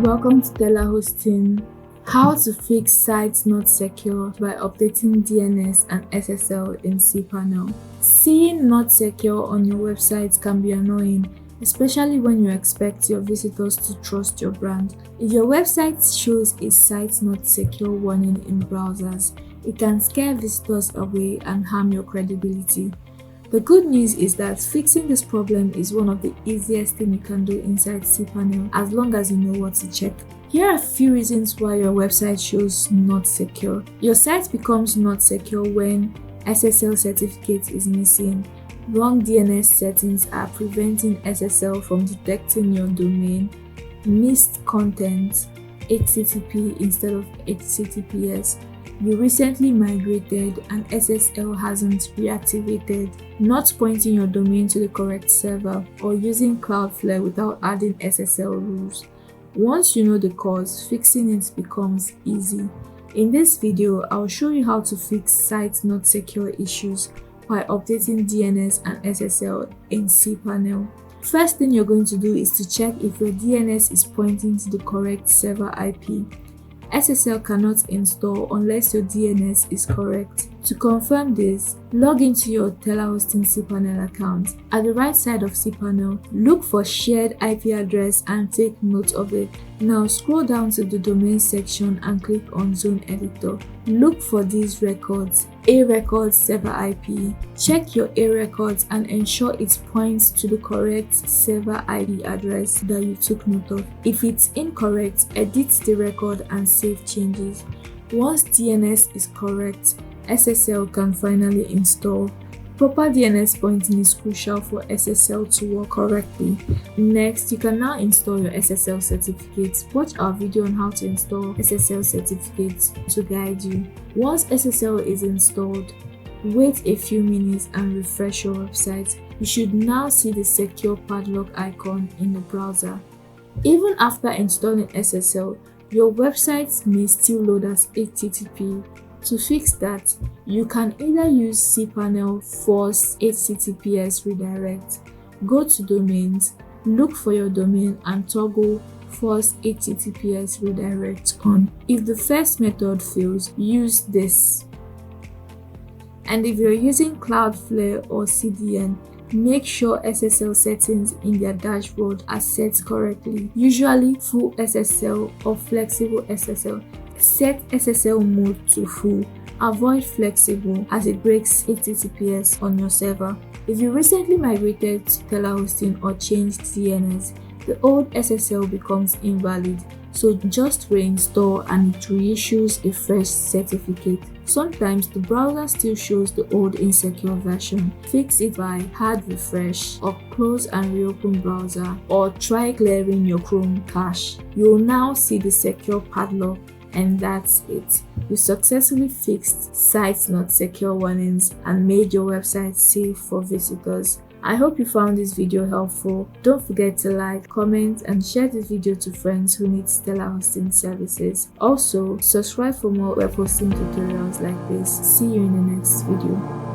Welcome to telaHosting. How to fix sites not secure by updating DNS and SSL in cPanel. Seeing not secure on your website can be annoying, especially when you expect your visitors to trust your brand. If your website shows a site not secure warning in browsers, it can scare visitors away and harm your credibility. The good news is that fixing this problem is one of the easiest things you can do inside cPanel as long as you know what to check. Here are a few reasons why your website shows not secure. Your site becomes not secure when SSL certificate is missing. Wrong DNS settings are preventing SSL from detecting your domain. Missed content, HTTP instead of HTTPS. You recently migrated and SSL hasn't reactivated, not pointing your domain to the correct server, or using Cloudflare without adding SSL rules. Once you know the cause, fixing it becomes easy. In this video, I'll show you how to fix site not secure issues by updating DNS and SSL in cPanel. First thing you're going to do is to check if your DNS is pointing to the correct server IP. SSL cannot install unless your DNS is correct. To confirm this, log into your telaHosting cPanel account. At the right side of cPanel, look for shared IP address and take note of it. Now scroll down to the domain section and click on Zone Editor. Look for these records, A record server IP. Check your A records and ensure it points to the correct server IP address that you took note of. If it's incorrect, edit the record and save changes. Once DNS is correct, SSL can finally install. Proper DNS pointing is crucial for SSL to work correctly. Next, you can now install your SSL certificates. Watch our video on how to install SSL certificates to guide you. Once SSL is installed, wait a few minutes and refresh your website. You should now see the secure padlock icon in the browser. Even after installing SSL, your website may still load as HTTP. To fix that, you can either use cPanel force HTTPS redirect. Go to domains, look for your domain and toggle force HTTPS redirect on. If the first method fails, use this. And if you're using Cloudflare or CDN, make sure SSL settings in their dashboard are set correctly, usually full SSL or flexible SSL. Set SSL mode to full. Avoid flexible as it breaks HTTPS on your server. If you recently migrated to telaHosting or changed DNS, the old SSL becomes invalid, so just reinstall and it reissues a fresh certificate. Sometimes the browser still shows the old insecure version. Fix it by hard refresh or close and reopen browser, or try clearing your Chrome cache. You will now see the secure padlock. And that's it. You successfully fixed sites not secure warnings and made your website safe for visitors. I hope you found this video helpful. Don't forget to like, comment, and share this video to friends who need telaHosting services. Also, subscribe for more web hosting tutorials like this. See you in the next video.